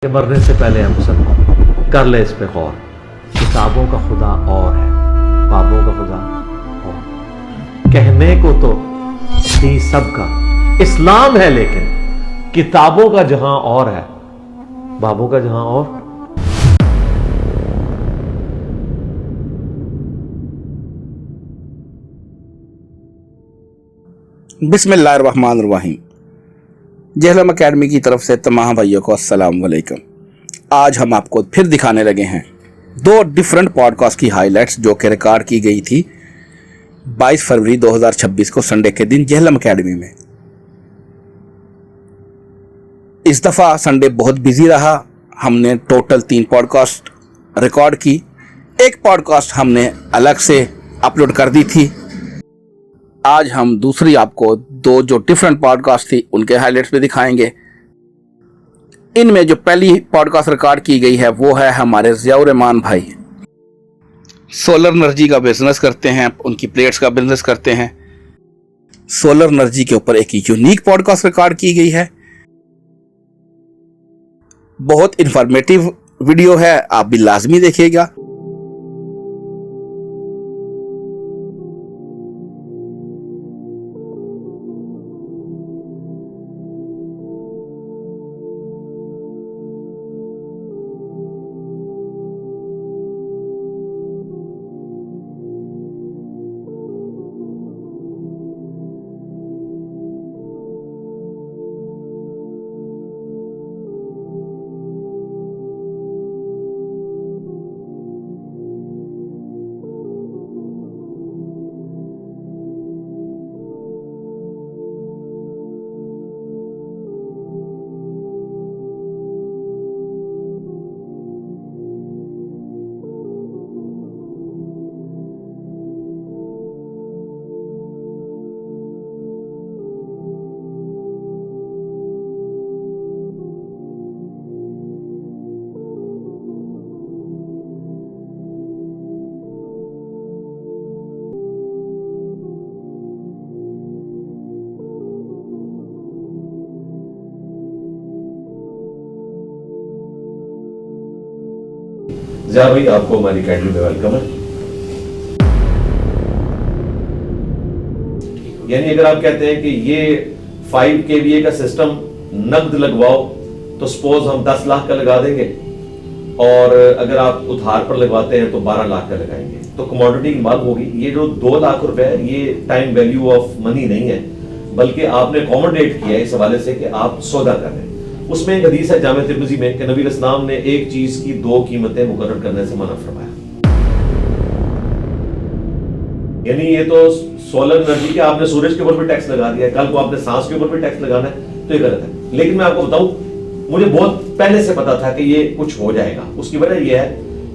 कि मरने से पहले हम सब कर ले इस पे गौर। किताबों का खुदा और है, बाबों का खुदा और। कहने को तो थी सबका इस्लाम है, लेकिन किताबों का जहां और है, बाबों का जहां और। बिस्मिल्लाहिर्रहमानिर्रहीम। जहलम अकेडमी की तरफ से तमाम भाइयों को अस्सलाम वालेकुम। आज हम आपको फिर दिखाने लगे हैं दो डिफरेंट पॉडकास्ट की हाइलाइट्स जो कि रिकॉर्ड की गई थी 22 फरवरी 2026 को संडे के दिन जहलम अकेडमी में। इस दफ़ा संडे बहुत बिजी रहा। हमने टोटल 3 पॉडकास्ट रिकॉर्ड की। एक पॉडकास्ट हमने अलग से अपलोड कर दी थी। आज हम दूसरी आपको दो जो डिफरेंट पॉडकास्ट थी उनके हाइलाइट्स भी दिखाएंगे। इनमें जो पहली पॉडकास्ट रिकॉर्ड की गई है वो है हमारे ज़ियाउर रहमान भाई। सोलर एनर्जी का बिजनेस करते हैं, उनकी प्लेट्स का बिजनेस करते हैं। सोलर एनर्जी के ऊपर एक यूनिक पॉडकास्ट रिकॉर्ड की गई है। बहुत इंफॉर्मेटिव वीडियो है, आप भी लाजमी देखिएगा। ज़िया भाई, आपको हमारी अकेडमी में वेलकम है। यानी अगर आप कहते हैं कि ये 5 kVA का सिस्टम नकद लगवाओ तो सपोज हम 10 लाख का लगा देंगे, और अगर आप उधार पर लगवाते हैं तो 12 लाख का लगाएंगे, तो कमोडिटी की मांग होगी। ये जो 2 लाख रुपए है ये टाइम वैल्यू ऑफ मनी नहीं है, बल्कि आपने अकोमोडेट किया है इस हवाले से कि आप सौदा कर रहे हैं। उसमें एक हदीस है जामे तिर्मिज़ी में कि नबी इस्लाम ने एक चीज की 2 कीमतें मुकर्रर करने से मना फरमाया। यानी ये तो सोलर एनर्जी के आपने सूरज के ऊपर भी टैक्स लगा दिया है, कल को आपने सांस के ऊपर भी टैक्स लगाना है, तो ये गलत है। लेकिन मैं आपको बताऊं, मुझे बहुत पहले से पता था कि ये कुछ हो जाएगा। उसकी वजह यह है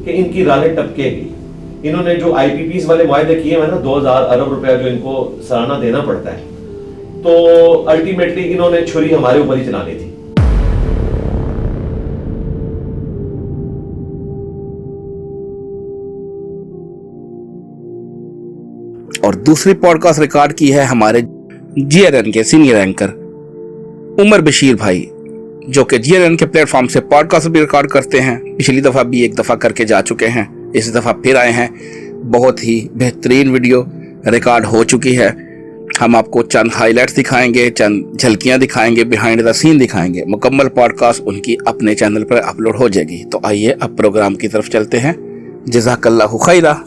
कि इनकी राहें टपकेगी। इन्होंने जो आईपीपीज वाले मुआहदे किए हैं ना, 2000 अरब रुपया जो इनको सालाना देना पड़ता है, तो अल्टीमेटली इन्होंने छुरी हमारे ऊपर ही चलानी थी। और दूसरी पॉडकास्ट रिकॉर्ड की है हमारे जीएनएन के सीनियर एंकर उमर बशीर भाई, जो कि जीएनएन के प्लेटफॉर्म से पॉडकास्ट भी रिकॉर्ड करते हैं। पिछली दफ़ा भी एक दफ़ा करके जा चुके हैं, इस दफ़ा फिर आए हैं। बहुत ही बेहतरीन वीडियो रिकॉर्ड हो चुकी है। हम आपको चंद हाइलाइट्स दिखाएंगे, चंद झलकियां दिखाएंगे, बिहाइंड द सीन दिखाएंगे। मुकम्मल पॉडकास्ट उनकी अपने चैनल पर अपलोड हो जाएगी। तो आइए अब प्रोग्राम की तरफ चलते हैं। जज़ाकल्लाहु खैरा।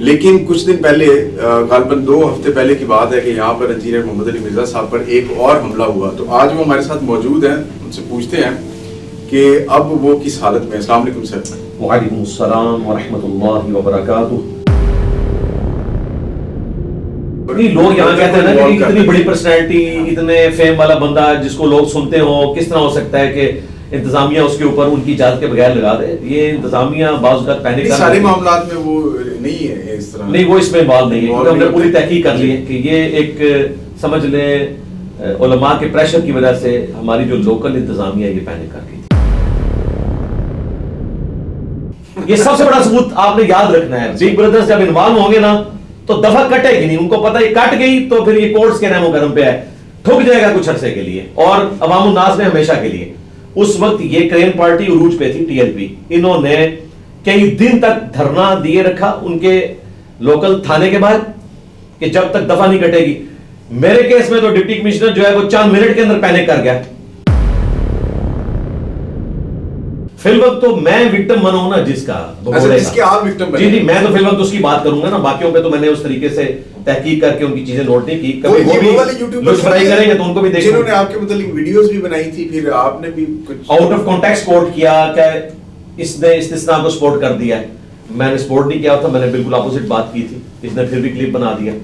लेकिन कुछ दिन पहले गालबन 2 हफ्ते पहले की बात है कि यहाँ पर इंजीनियर मोहम्मद अली मिर्जा साहब पर एक और हमला हुआ। तो आज वो हमारे साथ मौजूद हैं, उनसे पूछते हैं कि अब वो किस हालत में। अस्सलाम वालेकुम सर। वालेकुम अस्सलाम व रहमतुल्लाहि व बरकातुहू। लोग यहाँ कहते हैं ना कि इतनी बड़ी पर्सनैलिटी, इतने फेम वाला बंदा जिसको लोग सुनते हो, किस तरह हो सकता है कि इंतजामिया उसके ऊपर उनकी इजाजत के बगैर लगा दे। ये इंतजामिया बाज़ औक़ात पैनिक कर सारे मामलात में वो नहीं है इस तरह, नहीं, वो इसमें इन्वॉल्व नहीं है, क्योंकि हमने पूरी तहकीक कर ली है कि ये एक समझ लें उलमा के प्रेशर की वजह से हमारी जो लोकल इंतजामिया ये पैनिक कर गई। ये सबसे बड़ा सबूत आपने याद रखना है। बिग ब्रदर्स जब इन्वॉल्व होंगे ना तो दफा कटेगी नहीं, उनको पता है कट गई तो फिर ये कोर्ट्स के नैमो गरम पे है, ठुक जाएगा कुछ अरसे के लिए और अवामुन नास में हमेशा के लिए। उस वक्त ये क्रेन पार्टी उरूज पे थी, टीएलपी, इन्होंने कई दिन तक धरना दिए रखा उनके लोकल थाने के बाहर कि जब तक दफा नहीं कटेगी। मेरे केस में तो डिप्टी कमिश्नर जो है वो चंद मिनट के अंदर पैनिक कर गया। फिल वक्त तो मैं विक्टिम बना हूं ना जिसका, जिसके आप विक्टिम बने। जी, मैं तो फिल वक्त उसकी बात करूंगा ना, बाकियों पे तो मैंने उस तरीके से तहकीक करके उनकी चीजें नोट नहीं की। कभी वो भी लुचफराई करेंगे तो उनको भी देखो, जिन्होंने आपके मतलब वीडियोस भी बनाई थी, फिर आपने भी कुछ आउट ऑफ कॉन्टेक्स्ट कोट किया, क्या इसने इस्तिस्ना को सपोर्ट कर दिया है। मैंने सपोर्ट नहीं किया था, मैंने बिल्कुल अपोजिट बात की थी, इसने फिर भी क्लिप बना दिया।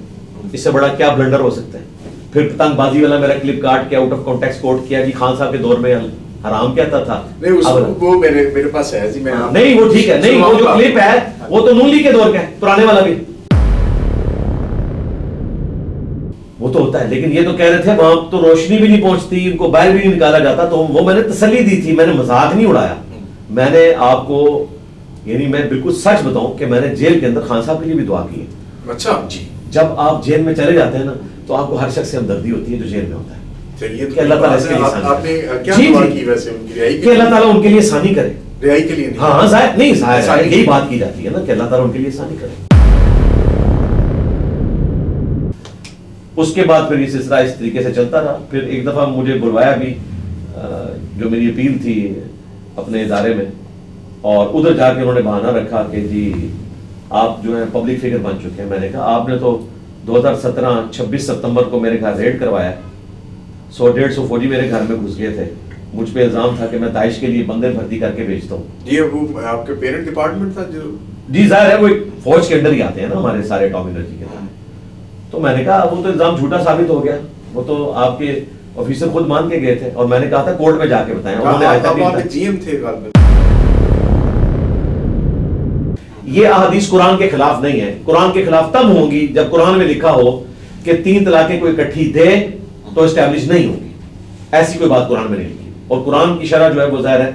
इससे बड़ा क्या ब्लंडर हो सकता है। फिर पतंगबाजी वाला मेरा क्लिप काट के आउट ऑफ कॉन्टेक्स्ट कोट किया कि खान साहब के दौर में हराम कहता था। नहीं, वो मेरे पास है जी, मैं नहीं, वो ठीक है, नहीं, वो जो क्लिप है वो तो नून लीग के दौर का है, पुराने वाला भी वो तो होता है। लेकिन ये तो कह रहे थे वहां तो रोशनी भी नहीं पहुंचती, इनको बाहर भी नहीं निकाला जाता, तो वो मैंने तसल्ली दी थी, मैंने मजाक नहीं उड़ाया। मैंने आपको यानी मैं बिल्कुल सच बताऊं कि मैंने जेल के अंदर खान साहब के लिए भी दुआ की है। अच्छा जी, जब आप जेल में चले जाते हैं ना तो आपको हर शख्स से हमदर्दी होती है जो जेल में होता है। चलिए, कि अल्लाह ताला इसके लिए आपने क्या दुआ की वैसे उनकी रिहाई कि अल्लाह ताला उनके लिए आसानी करे, रिहाई के लिए? हाँ, जाहिर नहीं, जाहिर यही बात की जाती है ना कि अल्लाह ताला उनके लिए आसानी करे। उसके बाद फिर ये सिलसिला इस तरीके से चलता रहा। फिर एक दफा मुझे बुलवाया भी, जो मेरी अपील थी अपने इदारे में, और उधर जाके उन्होंने बहाना रखा कि जी आप जो है पब्लिक फिगर बन चुके हैं। मैंने कहा आपने तो 2017 26 सितंबर को मेरे घर रेड करवाया, 100-150 फौजी मेरे घर में घुस गए थे, मुझ पे इल्जाम था कि मैं दाइश के लिए बंदे भर्ती करके भेजता हूँ। ये वो आपके पेरेंट डिपार्टमेंट था जो? जी, जाहिर है वो एक फौज के अंदर ही आते हैं ना हमारे सारे टॉप एनर्जी के अंदर। तो मैंने कहा वो तो इल्जाम झूठा साबित हो गया, वो तो आपके ऑफिसर खुद मान के गए थे, और मैंने कहा था कोर्ट में जाके बताएं, उन्होंने आज तक नहीं। जीएम थे गालबन। ये अहदीस कुरान के खिलाफ नहीं है। कुरान के खिलाफ तब होंगी जब कुरान में लिखा हो कि 3 तलाकें कोई इकट्ठी दे तो एस्टैब्लिश नहीं होगी। ऐसी कोई बात कुरान में नहीं लिखी, और कुरान की शरह जो है वो ज़ाहिर है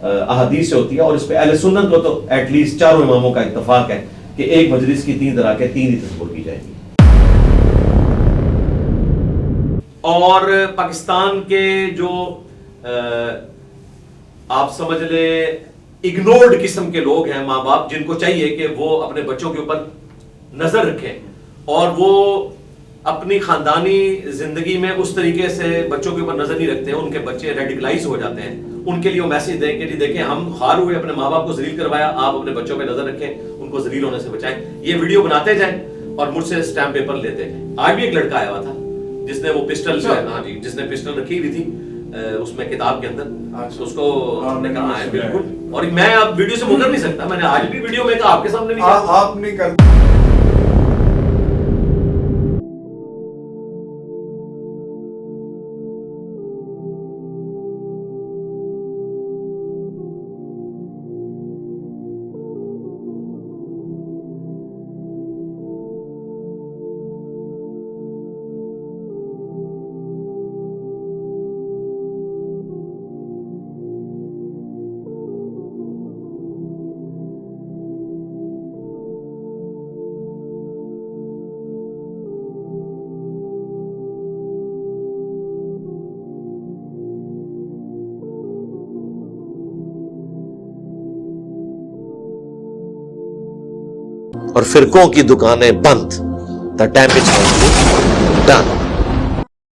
अहदीस से होती है, और इस पे अहले सुन्नत को तो एटलीस्ट 4 इमामों का इत्तफाक है कि एक मजलिस की 3 तलाकें 3 ही तस्वुर की जाएंगी। और पाकिस्तान के जो आप समझ ले इग्नोर्ड किस्म के लोग हैं, माँ बाप, जिनको चाहिए कि वो अपने बच्चों के ऊपर नजर रखें और वो अपनी खानदानी जिंदगी में उस तरीके से बच्चों के ऊपर नजर नहीं रखते हैं, उनके बच्चे रेडिकलाइज हो जाते हैं। उनके लिए वो मैसेज दें कि जी देखें हम हार हुए, अपने माँ बाप को जलील करवाया, आप अपने बच्चों पे नजर रखें, उनको जलील होने से बचाएं। ये वीडियो बनाते जाएं और मुझसे स्टैम्प पेपर लेते हैं। आज भी एक लड़का आया हुआ था जिसने वो पिस्टल, हाँ जी, जिसने पिस्टल रखी हुई थी उसमें किताब के अंदर, तो उसको हमने कहा है बिल्कुल, और मैं अब वीडियो से मुकर नहीं सकता, मैंने आज भी वीडियो में कहा, आपके सामने भी कहा, आपने कर और फिरकों की दुकानें बंद। The damage done.